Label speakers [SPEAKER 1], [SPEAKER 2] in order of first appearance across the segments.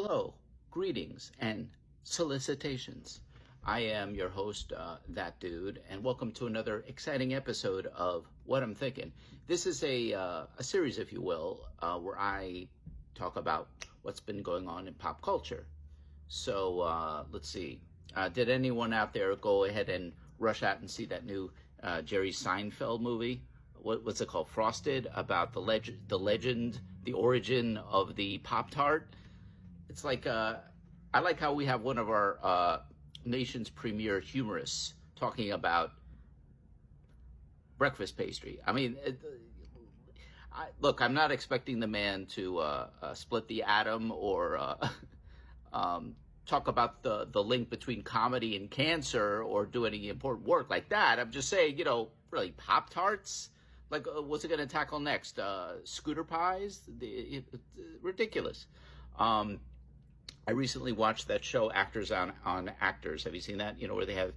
[SPEAKER 1] Hello, greetings, and solicitations. I am your host, That Dude, and welcome to another exciting episode of What I'm Thinking. This is a series, if you will, where I talk about what's been going on in pop culture. So let's see. Did anyone out there go ahead and rush out and see that new Jerry Seinfeld movie? What's it called? Frosted, about the legend, the origin of the Pop-Tart. It's like, I like how we have one of our nation's premier humorists talking about breakfast pastry. I mean, look, I'm not expecting the man to split the atom or talk about the link between comedy and cancer or do any important work like that. I'm just saying, really, Pop-Tarts? Like, what's it going to tackle next? Scooter pies? Ridiculous. I recently watched that show, Actors on Actors. Have you seen that? Where they have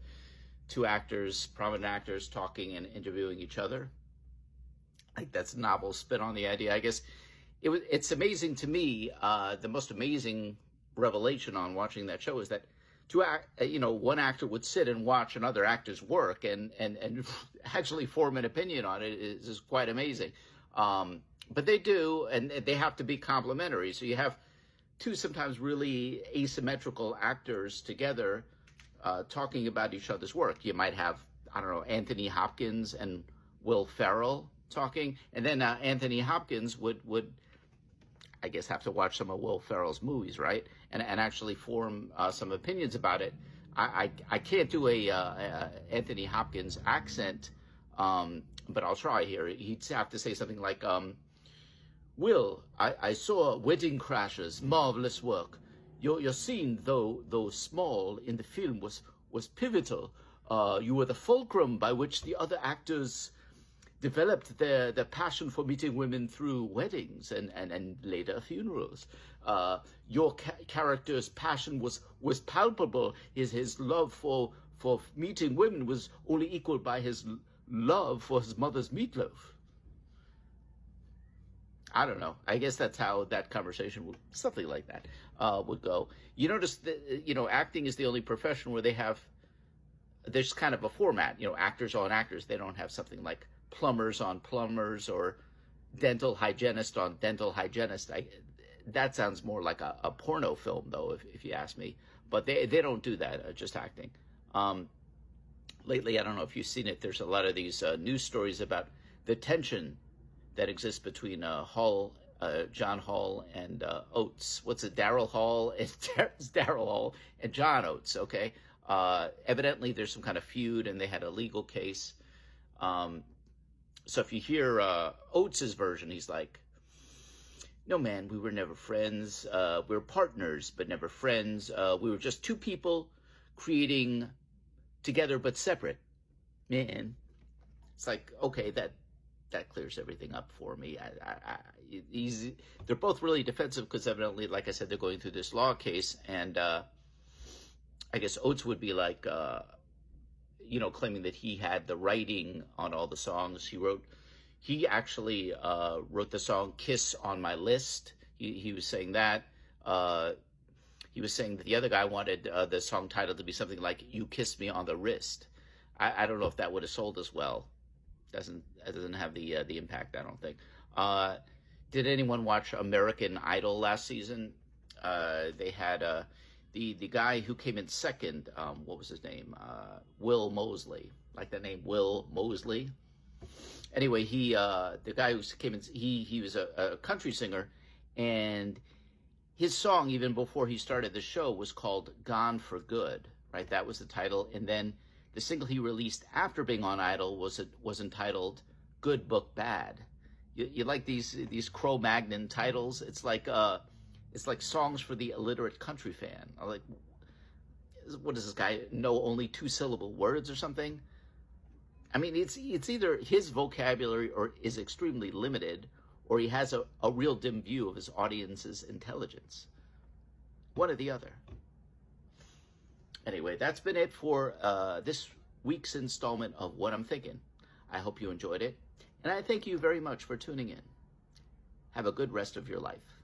[SPEAKER 1] two actors, prominent actors, talking and interviewing each other. Like, that's a novel spin on the idea. I guess it's amazing to me. The most amazing revelation on watching that show is that one actor would sit and watch another actor's work and actually form an opinion on it is quite amazing. But they do, and they have to be complementary. So you have two sometimes really asymmetrical actors together talking about each other's work. You might have, Anthony Hopkins and Will Ferrell talking, and then Anthony Hopkins would I guess have to watch some of Will Ferrell's movies, right? And actually form some opinions about it. I can't do a Anthony Hopkins accent, but I'll try here. He'd have to say something like, Will, I saw Wedding Crashers, marvelous work. Your scene, though small in the film, was pivotal. You were the fulcrum by which the other actors developed their passion for meeting women through weddings and later funerals. Your character's passion was palpable. His love for meeting women was only equaled by his love for his mother's meatloaf. I don't know. I guess that's how that conversation something like that, would go. You notice that, acting is the only profession where there's kind of a format, actors on actors. They don't have something like plumbers on plumbers or dental hygienist on dental hygienist. That sounds more like a porno film, though, if you ask me. But they don't do that, just acting. Lately, I don't know if you've seen it, there's a lot of these news stories about the tension that exists between John Hall and Oates. What's it? Daryl Hall? It's Daryl Hall and John Oates, okay? Evidently, there's some kind of feud, and they had a legal case. So if you hear Oates' version, he's like, no, man, we were never friends. We were partners, but never friends. We were just two people creating together but separate. Man, it's like, okay, that clears everything up for me. They're both really defensive because evidently, like I said, they're going through this law case. And I guess Oates would be like, claiming that he had the writing on all the songs. He actually wrote the song Kiss on My List. He was saying that. He was saying that the other guy wanted the song title to be something like You Kiss Me on the Wrist. I don't know if that would have sold as well. Doesn't have the impact, I don't think. Did anyone watch American Idol last season? They had the guy who came in second, what was his name? Will Mosley, like the name Will Mosley. Anyway, the guy who came in, he was a country singer, and his song, even before he started the show, was called Gone for Good, right? That was the title. And then the single he released after being on Idol was entitled Good Book Bad. You like these Cro-Magnon titles? It's like songs for the illiterate country fan. Like, what does this guy know? Only 2-syllable words or something? I mean, it's either his vocabulary or is extremely limited, or he has a real dim view of his audience's intelligence. One or the other. Anyway, that's been it for this week's installment of What I'm Thinking. I hope you enjoyed it, and I thank you very much for tuning in. Have a good rest of your life.